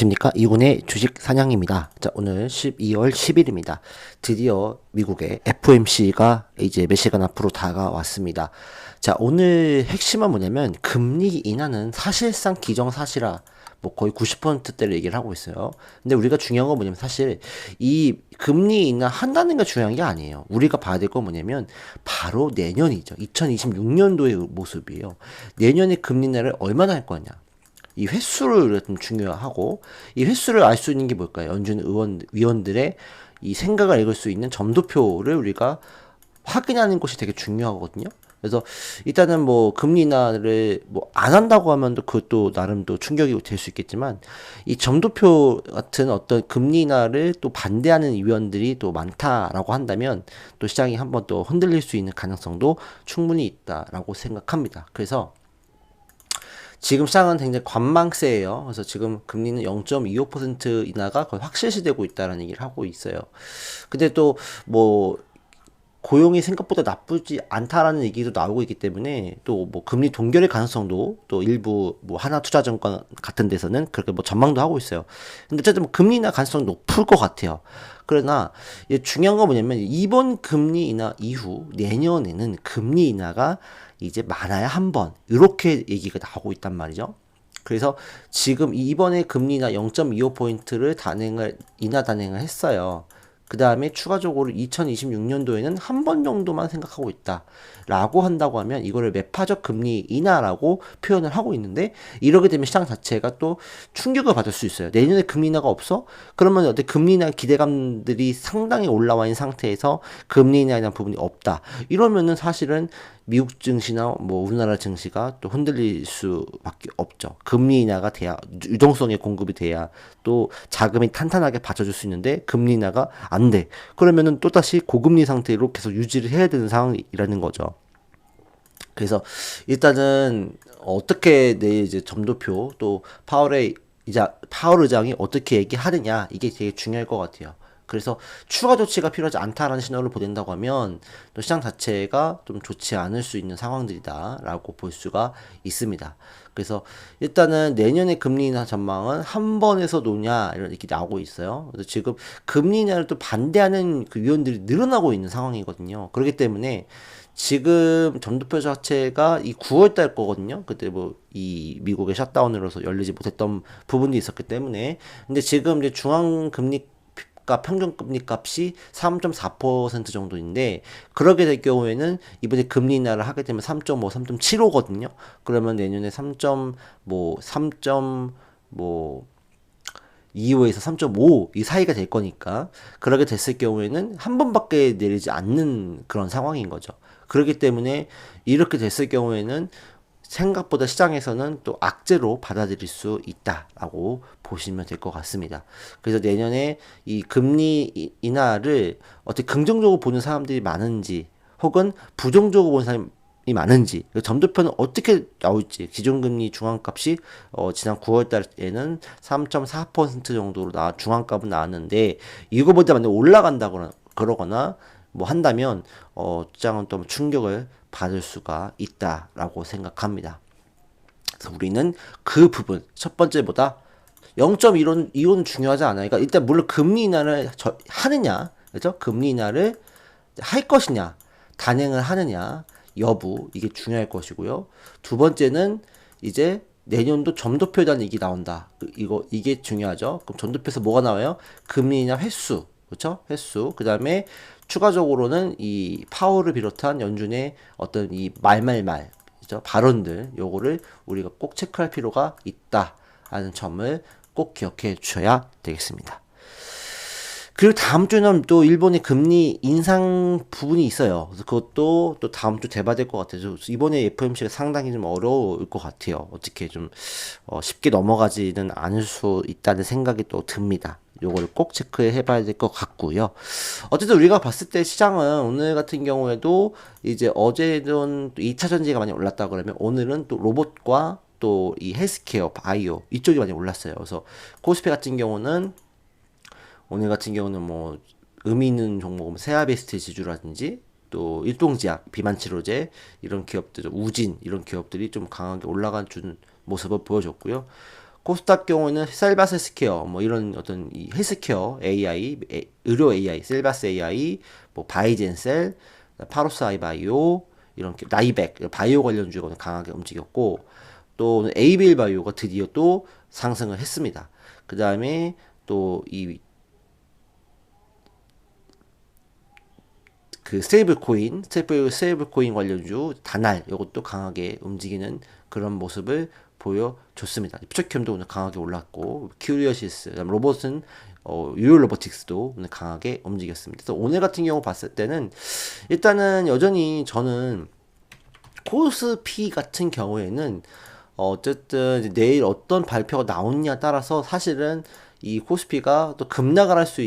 안녕하십니까. 이군의 주식 사냥입니다. 자, 오늘 12월 10일입니다. 드디어 미국의 FOMC가 이제 몇 시간 앞으로 다가왔습니다. 자, 오늘 핵심은 뭐냐면 금리 인하는 사실상 기정사실화, 뭐 거의 90%대를 얘기를 하고 있어요. 근데 우리가 중요한 건 뭐냐면 사실 이 금리 인하 한다는 게 중요한 게 아니에요. 우리가 봐야 될 건 뭐냐면 바로 내년이죠. 2026년도의 모습이에요. 내년에 금리 인하를 얼마나 할 거냐. 이 횟수를 좀 중요하고, 이 횟수를 알 수 있는 게 뭘까요? 연준 위원들의 이 생각을 읽을 수 있는 점도표를 우리가 확인하는 것이 되게 중요하거든요. 그래서 일단은 뭐 금리 인하를 뭐 안 한다고 하면 또 그것도 나름 또 충격이 될 수 있겠지만, 이 점도표 같은 어떤 금리 인하를 또 반대하는 위원들이 또 많다라고 한다면 또 시장이 한번 또 흔들릴 수 있는 가능성도 충분히 있다라고 생각합니다. 그래서 지금 시장은 굉장히 관망세예요. 그래서 지금 금리는 0.25% 인하가 거의 확실시되고 있다는 얘기를 하고 있어요. 근데 또 뭐 고용이 생각보다 나쁘지 않다라는 얘기도 나오고 있기 때문에 또 뭐 금리 동결의 가능성도 또 일부 뭐 하나투자증권 같은 데서는 그렇게 뭐 전망도 하고 있어요. 근데 어쨌든 뭐 금리 인하 가능성이 높을 것 같아요. 그러나 중요한 건 뭐냐면 이번 금리 인하 이후 내년에는 금리 인하가 이제 많아야 한 번 이렇게 얘기가 나오고 있단 말이죠. 그래서 지금 이번에 금리 인하 0.25포인트를 인하 단행을 했어요. 그 다음에 추가적으로 2026년도에는 한 번 정도만 생각하고 있다 라고 한다고 하면 이거를 매파적 금리 인하라고 표현을 하고 있는데, 이러게 되면 시장 자체가 또 충격을 받을 수 있어요. 내년에 금리 인하가 없어? 그러면 어때 금리 인하 기대감들이 상당히 올라와 있는 상태에서 금리 인하에 대한 부분이 없다, 이러면은 사실은 미국 증시나 뭐 우리나라 증시가 또 흔들릴 수밖에 없죠. 금리 인하가 돼야, 유동성의 공급이 돼야 또 자금이 탄탄하게 받쳐줄 수 있는데 금리 인하가 안 돼. 그러면은 또다시 고금리 상태로 계속 유지를 해야 되는 상황이라는 거죠. 그래서 일단은 어떻게 내일 이제 점도표 또 파월 의장이 어떻게 얘기하느냐, 이게 되게 중요할 것 같아요. 그래서 추가 조치가 필요하지 않다라는 신호를 보낸다고 하면 또 시장 자체가 좀 좋지 않을 수 있는 상황들이다라고 볼 수가 있습니다. 그래서 일단은 내년의 금리 인하 전망은 한 번에서 노냐 이런 얘기 나오고 있어요. 그래서 지금 금리 인하를 또 반대하는 그 위원들이 늘어나고 있는 상황이거든요. 그렇기 때문에 지금 점도표 자체가 이 9월 달 거거든요. 그때 뭐 이 미국의 샷다운으로서 열리지 못했던 부분이 있었기 때문에. 근데 지금 이제 중앙금리 평균 금리 값이 3.4% 정도인데, 그러게 될 경우에는 이번에 금리 인하를 하게 되면 3.5, 3.75거든요. 그러면 내년에 3.25에서 3.5 이 사이가 될 거니까, 그렇게 됐을 경우에는 한 번밖에 내리지 않는 그런 상황인 거죠. 그렇기 때문에 이렇게 됐을 경우에는 생각보다 시장에서는 또 악재로 받아들일 수 있다라고 보시면 될 것 같습니다. 그래서 내년에 이 금리 인하를 어떻게 긍정적으로 보는 사람들이 많은지 혹은 부정적으로 보는 사람이 많은지, 점도표는 어떻게 나올지. 기준금리 중앙값이 지난 9월 달에는 3.4% 정도로 중앙값은 나왔는데, 이거보다 만약 올라간다거나 그러거나 뭐 한다면 시장은 또 충격을 받을 수가 있다라고 생각합니다. 그래서 우리는 그 부분 첫 번째보다 0.25는 중요하지 않아요. 그러니까 일단 물론 금리 인하를 하느냐, 그죠? 금리 인하를 할 것이냐, 단행을 하느냐 여부, 이게 중요할 것이고요. 두 번째는 이제 내년도 점도표에 대한 얘기 나온다. 이게 중요하죠. 그럼 점도표에서 뭐가 나와요? 금리 인하 횟수, 그렇죠? 횟수. 그다음에 추가적으로는 이 파월을 비롯한 연준의 어떤 이 그죠? 발언들, 요거를 우리가 꼭 체크할 필요가 있다라는 점을 꼭 기억해 주셔야 되겠습니다. 그리고 다음 주는 또 일본의 금리 인상 부분이 있어요. 그래서 그것도 또 다음 주 대봐될 것 같아요. 이번에 FOMC가 상당히 좀 어려울 것 같아요. 어떻게 좀 쉽게 넘어가지는 않을 수 있다는 생각이 또 듭니다. 요거를 꼭 체크해 봐야 될 것 같고요. 어쨌든 우리가 봤을 때 시장은 오늘 같은 경우에도 이제 어제는 2차 전지가 많이 올랐다 그러면 오늘은 또 로봇과 또 이 헬스케어, 바이오 이쪽이 많이 올랐어요. 그래서 코스피 같은 경우는 오늘 같은 경우는 뭐 의미 있는 종목은 세아베스트 지주라든지 또 일동제약, 비만치료제 이런 기업들, 우진 이런 기업들이 좀 강하게 올라간 준 모습을 보여줬고요. 코스닥 경우는 셀바스 스퀘어 뭐 이런 어떤 이 헬스케어 AI, 의료 AI, 셀바스 AI, 뭐 바이젠셀, 파로스 아이바이오 이런 나이백 바이오 관련주가 강하게 움직였고 또 에이빌 바이오가 드디어 또 상승을 했습니다. 그 다음에 또 이 그 스테이블 코인 관련주 다날 이것도 강하게 움직이는 그런 모습을 보여줬습니다. 퓨처캠도 오늘 강하게 올랐고 큐리어시스, 로봇은 유일 로보틱스도 오늘 강하게 움직였습니다. 그래서 오늘 같은 경우 봤을 때는 일단은 여전히 저는 코스피 같은 경우에는 어쨌든 내일 어떤 발표가 나오느냐 따라서 사실은 이 코스피가 또 급락을 할 수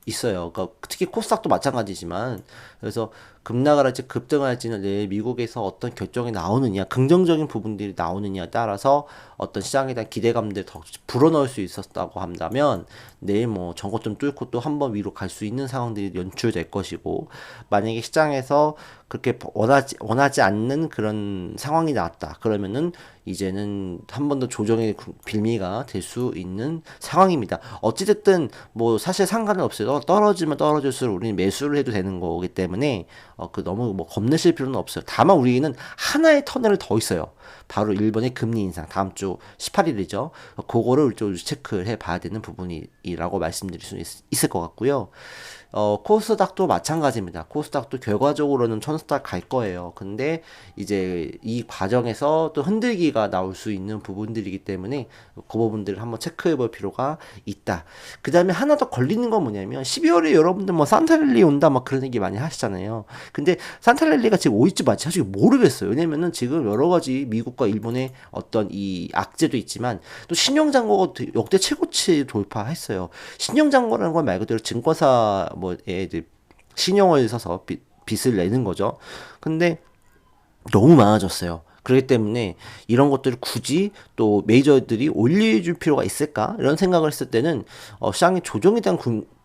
있어요. 그러니까 특히 코스닥도 마찬가지지만 그래서 급락을 할지 급등을 할지는 내일 미국에서 어떤 결정이 나오느냐, 긍정적인 부분들이 나오느냐에 따라서 어떤 시장에 대한 기대감들 더 불어넣을 수 있었다고 한다면 내일 뭐 전고점 뚫고 또 한 번 위로 갈 수 있는 상황들이 연출될 것이고 만약에 시장에서 그렇게 원하지 않는 그런 상황이 나왔다. 그러면은 이제는 한 번 더 조정의 빌미가 될 수 있는 상황입니다. 어찌됐든 뭐 사실 상관은 없어요. 떨어지면 떨어질수록 우리는 매수를 해도 되는 거기 때문에 그 너무 뭐 겁내실 필요는 없어요. 다만 우리는 하나의 터널을 더 있어요. 바로 일본의 금리 인상 다음 주 18일이죠. 그거를 좀 체크해 봐야 되는 부분이라고 말씀드릴 수 있을 것 같고요. 코스닥도 마찬가지입니다. 코스닥도 결과적으로는 천스닥 갈 거예요. 근데 이제 이 과정에서 또 흔들기가 나올 수 있는 부분들이기 때문에 그 부분들을 한번 체크해 볼 필요가 있다. 그 다음에 하나 더 걸리는 건 뭐냐면 12월에 여러분들 뭐 산타랠리 온다 막 그런 얘기 많이 하시잖아요. 근데 산타랠리가 지금 올지 말지 사실 모르겠어요. 왜냐면은 지금 여러 가지 미국과 일본의 어떤 이 악재도 있지만 또 신용잔고가 역대 최고치 돌파했어요. 신용잔고라는 건 말 그대로 증권사 뭐에 이제 신용을 써서 빚을 내는 거죠. 근데 너무 많아졌어요. 그렇기 때문에 이런 것들을 굳이 또 메이저들이 올려줄 필요가 있을까? 이런 생각을 했을 때는 시장의 조정에 대한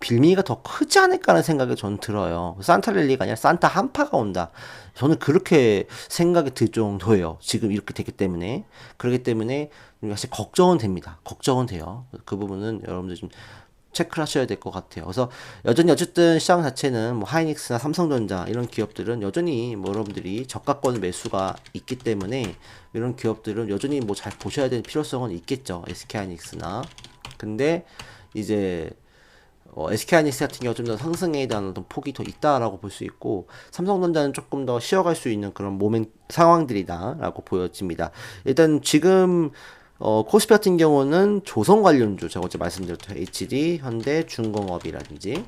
빌미가 더 크지 않을까라는 생각이 저는 들어요. 산타랠리가 아니라 산타 한파가 온다. 저는 그렇게 생각이 들 정도예요. 지금 이렇게 되기 때문에. 그렇기 때문에 사실 걱정은 됩니다. 걱정은 돼요. 그 부분은 여러분들 좀 체크를 하셔야 될 것 같아요. 그래서 여전히 어쨌든 시장 자체는 뭐 하이닉스나 삼성전자 이런 기업들은 여전히 뭐 여러분들이 저가권 매수가 있기 때문에 이런 기업들은 여전히 뭐 잘 보셔야 될 필요성은 있겠죠. SK하이닉스나. 근데 이제 SK하이닉스 같은 경우 좀 더 상승에 대한 어떤 폭이 더 있다라고 볼 수 있고 삼성전자는 조금 더 쉬어갈 수 있는 그런 상황들이다라고 보여집니다. 일단 지금 코스피 같은 경우는 조선 관련주, 제가 어제 말씀드렸죠. HD, 현대, 중공업이라든지,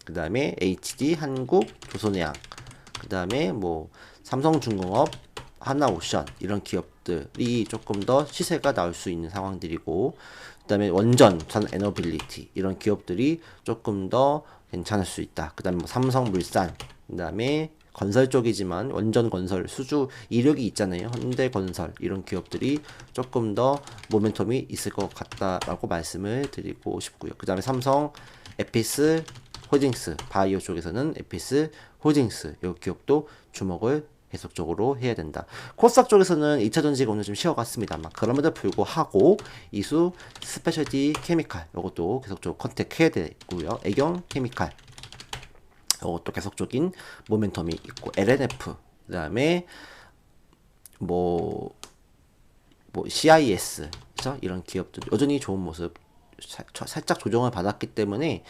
그 다음에 HD, 한국, 조선해양, 그 다음에 뭐 삼성중공업, 하나오션 이런 기업들이 조금 더 시세가 나올 수 있는 상황들이고, 그 다음에 원전, 에너빌리티 이런 기업들이 조금 더 괜찮을 수 있다. 그 다음에 뭐 삼성물산, 그 다음에 건설 쪽이지만 원전 건설 수주 이력이 있잖아요. 현대건설 이런 기업들이 조금 더 모멘텀이 있을 것 같다라고 말씀을 드리고 싶고요. 그 다음에 삼성, 에피스, 홀딩스 바이오 쪽에서는 에피스, 홀딩스 이 기업도 주목을 계속적으로 해야 된다. 코스닥 쪽에서는 2차 전지가 오늘 좀 쉬어갔습니다만 그럼에도 불구하고 이수 스페셜티 케미칼 이것도 계속적으로 컨택해야 되고요. 애경 케미칼 이것도 계속적인 모멘텀이 있고 LNF 그 다음에 뭐 CIS 그죠? 이런 기업들 여전히 좋은 모습 살짝 조정을 받았기 때문에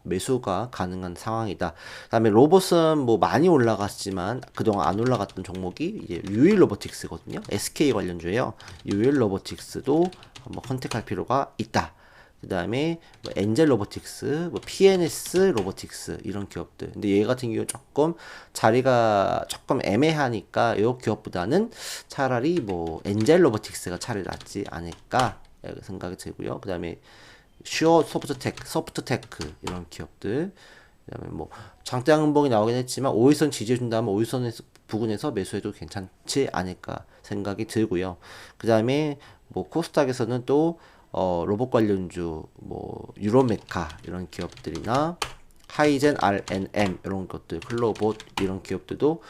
매수가 가능한 상황이다. 그다음에 로봇은 뭐 많이 올라갔지만 그동안 안 올라갔던 종목이 이제 유일 로보틱스거든요. SK 관련주예요. 유일 로보틱스도 한번 컨택할 필요가 있다. 그 다음에 뭐 엔젤 로보틱스, 뭐 PNS 로보틱스 이런 기업들. 근데 얘 같은 경우 조금 자리가 조금 애매하니까 이 기업보다는 차라리 뭐 엔젤 로보틱스가 차라리 낫지 않을까 생각이 들고요. 그 다음에 슈어 소프트테크 이런 기업들. 그다음에 뭐 장대양 음봉이 나오긴 했지만 5일선 지지해준다면 5일선 부근에서 매수해도 괜찮지 않을까 생각이 들고요. 그 다음에 뭐 코스닥에서는 또 로봇 관련주 뭐 유로메카 이런 기업들이나 하이젠 R&M 이런 것들 클로봇 이런 기업들도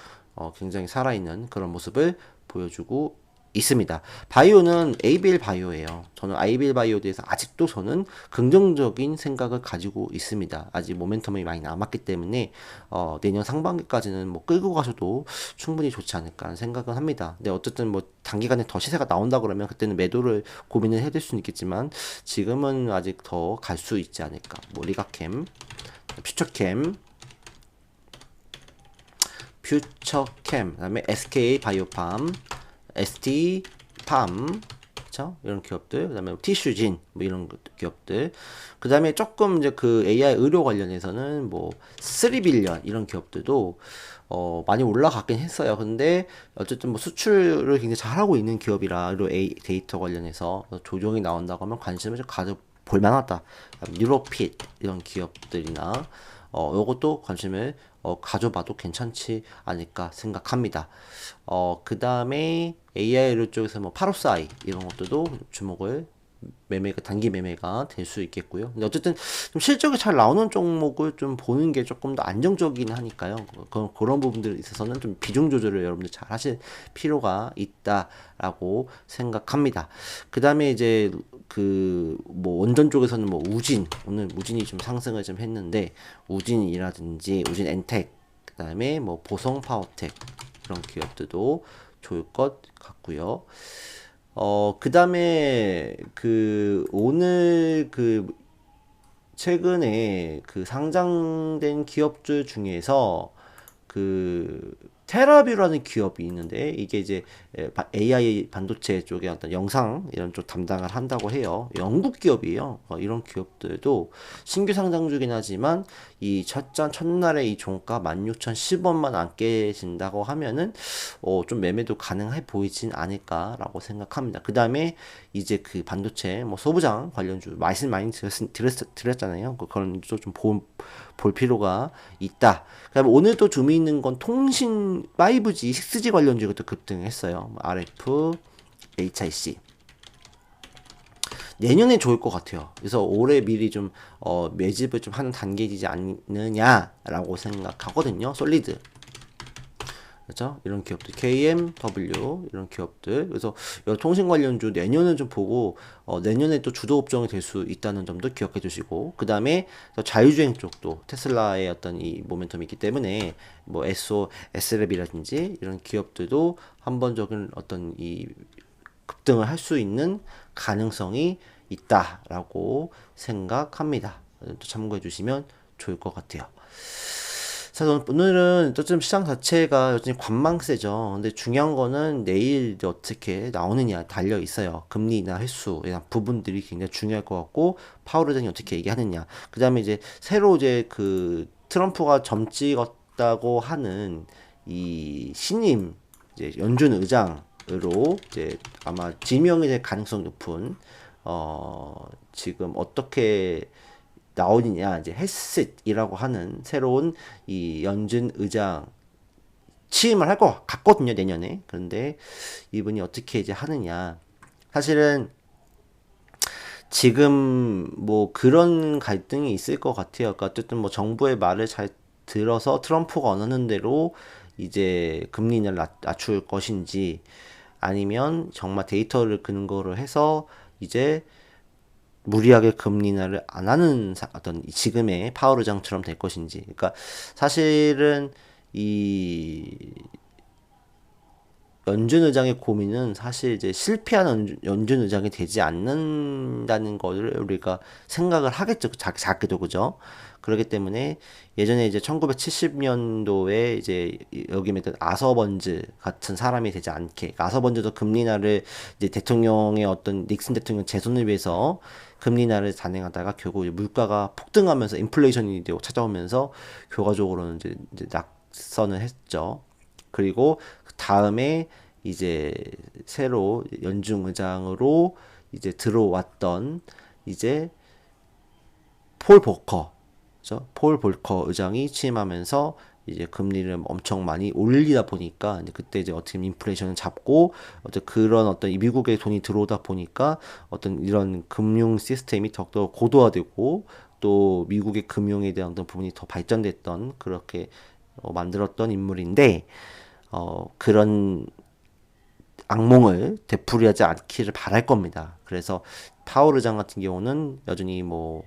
굉장히 살아있는 그런 모습을 보여주고 있습니다. 바이오는 에이빌 바이오예요. 저는 아이빌 바이오에 대해서 아직도 저는 긍정적인 생각을 가지고 있습니다. 아직 모멘텀이 많이 남았기 때문에 내년 상반기까지는 뭐 끌고 가셔도 충분히 좋지 않을까 하는 생각은 합니다. 근데 어쨌든 뭐 단기간에 더 시세가 나온다 그러면 그때는 매도를 고민을 해야 될 수는 있겠지만 지금은 아직 더 갈 수 있지 않을까. 뭐 리가캠, 퓨처캠, 그다음에 SK 바이오팜, ST 팜, 그쵸? 이런 기업들, 그다음에 티슈진, 뭐 이런 기업들, 그다음에 조금 이제 그 AI 의료 관련해서는 뭐 3빌리언 이런 기업들도 많이 올라갔긴 했어요. 근데 어쨌든 뭐 수출을 굉장히 잘하고 있는 기업이라 의료 데이터 관련해서 조정이 나온다고 하면 관심을 좀 가져 볼 만하다. 뉴로핏 이런 기업들이나 요것도 관심을 가져봐도 괜찮지 않을까 생각합니다. 그 다음에 AI를 쪽에서 뭐 파로스아이 이런 것들도 주목을 매매가 단기 매매가 될 수 있겠고요. 근데 어쨌든 좀 실적이 잘 나오는 종목을 좀 보는 게 조금 더 안정적이긴 하니까요. 그런 부분들에 있어서는 좀 비중 조절을 여러분들 잘 하실 필요가 있다라고 생각합니다. 그 다음에 이제 그 뭐 원전 쪽에서는 뭐 우진 오늘 우진이 좀 상승을 좀 했는데 우진이라든지 우진 엔텍 그 다음에 뭐 보성 파워텍 이런 기업들도 좋을 것 같고요. 그 다음에 오늘 최근에 상장된 기업들 중에서 그 테라뷰라는 기업이 있는데 이게 이제 AI 반도체 쪽에 어떤 영상 이런 쪽 담당을 한다고 해요. 영국 기업이에요. 이런 기업들도 신규 상장주긴 하지만 이 첫날에 이 종가 16,010원만 안 깨진다고 하면은 좀 매매도 가능해 보이진 않을까라고 생각합니다. 그 다음에 이제 그 반도체 뭐 소부장 관련주 말씀 많이 드렸잖아요. 그런 좀 볼 필요가 있다. 그다음에 오늘 또 재미있는 건 통신 5G, 6G 관련주가 또 급등했어요. RF, HIC. 내년에 좋을 것 같아요. 그래서 올해 미리 좀 매집을 좀 하는 단계이지 않느냐라고 생각하거든요. 솔리드. 그렇죠? 이런 기업들, KMW 이런 기업들. 그래서 통신 관련주 내년은 좀 보고 내년에 또 주도 업종이 될 수 있다는 점도 기억해 주시고, 그 다음에 자율주행 쪽도 테슬라의 어떤 이 모멘텀이 있기 때문에 뭐 SR이라든지 이런 기업들도 한번적인 어떤 이 급등을 할 수 있는 가능성이 있다라고 생각합니다. 또 참고해 주시면 좋을 것 같아요. 자, 오늘은 좀 시장 자체가 여전히 관망세죠. 근데 중요한 거는 내일 어떻게 나오느냐 달려 있어요. 금리나 횟수 이런 부분들이 굉장히 중요할 것 같고 파월 의장이 어떻게 얘기하느냐. 그다음에 이제 새로 이제 트럼프가 점 찍었다고 하는 이 신임 이제 연준 의장으로 이제 아마 지명이 될 가능성 높은 지금 어떻게 나오느냐 이제 헬싯이라고 하는 새로운 이 연준 의장 취임을 할 것 같거든요 내년에. 그런데 이분이 어떻게 이제 하느냐, 사실은 지금 뭐 그런 갈등이 있을 것 같아요. 그러니까 어쨌든 뭐 정부의 말을 잘 들어서 트럼프가 원하는 대로 이제 금리를 낮출 것인지, 아니면 정말 데이터를 근거로 해서 이제 무리하게 금리 인하를 안 하는 어떤 지금의 파월 의장처럼 될 것인지. 그러니까 사실은 이 연준 의장의 고민은 사실 이제 실패한 연준 의장이 되지 않는다는 거를 우리가 생각을 하겠죠. 작게도 그죠? 그렇기 때문에 예전에 이제 1970년도에 이제 여기 맺던 아서번즈 같은 사람이 되지 않게, 아서번즈도 금리 인하를 이제 대통령의 어떤 닉슨 대통령 재선을 위해서 금리 인하를 단행하다가 결국 물가가 폭등하면서 인플레이션이 되고 찾아오면서 결과적으로는 이제 낙선을 했죠. 그리고 다음에 이제 새로 연준 의장으로 이제 들어왔던 이제 폴 볼커, 그죠? 폴 볼커 의장이 취임하면서 이제 금리를 엄청 많이 올리다 보니까 이제 그때 이제 어떻게 인플레이션을 잡고 그런 어떤 미국에 돈이 들어오다 보니까 어떤 이런 금융 시스템이 더욱더 고도화되고 또 미국의 금융에 대한 어떤 부분이 더 발전됐던 그렇게 만들었던 인물인데 그런 악몽을 되풀이하지 않기를 바랄 겁니다. 그래서 파월 의장 같은 경우는 여전히 뭐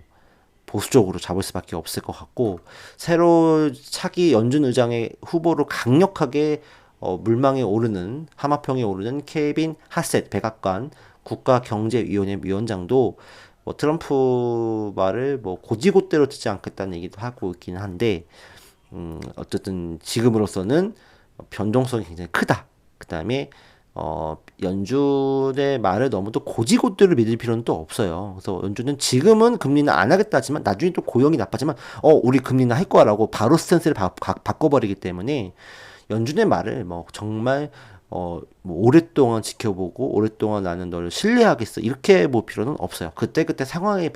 보수적으로 잡을 수밖에 없을 것 같고, 새로 차기 연준 의장의 후보로 강력하게 물망에 오르는, 하마평에 오르는 케빈 하셋 백악관 국가경제위원회 위원장도 뭐 트럼프 말을 뭐 고지고대로 듣지 않겠다는 얘기도 하고 있긴 한데, 어쨌든 지금으로서는 변동성이 굉장히 크다. 그 다음에 연준의 말을 너무 또 고지고대로 믿을 필요는 또 없어요. 그래서 연준은 지금은 금리는 안 하겠다 하지만 나중에 또 고용이 나빠지만 우리 금리는 할 거라고 바로 스탠스를 바꿔버리기 때문에 연준의 말을 뭐 정말 뭐 오랫동안 지켜보고 오랫동안 나는 너를 신뢰하겠어 이렇게 볼 필요는 없어요. 그때그때 상황에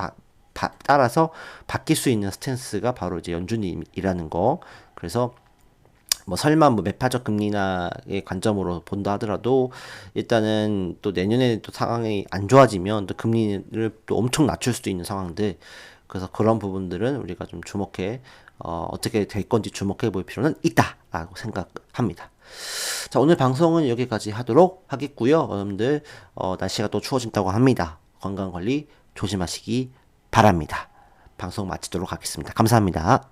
따라서 바뀔 수 있는 스탠스가 바로 이제 연준이라는 거. 그래서 뭐 설마 뭐 매파적 금리나의 관점으로 본다 하더라도 일단은 또 내년에 또 상황이 안 좋아지면 또 금리를 또 엄청 낮출 수도 있는 상황들. 그래서 그런 부분들은 우리가 좀 주목해 어떻게 될 건지 주목해 볼 필요는 있다라고 생각합니다. 자, 오늘 방송은 여기까지 하도록 하겠고요. 여러분들 날씨가 또 추워진다고 합니다. 건강 관리 조심하시기 바랍니다. 방송 마치도록 하겠습니다. 감사합니다.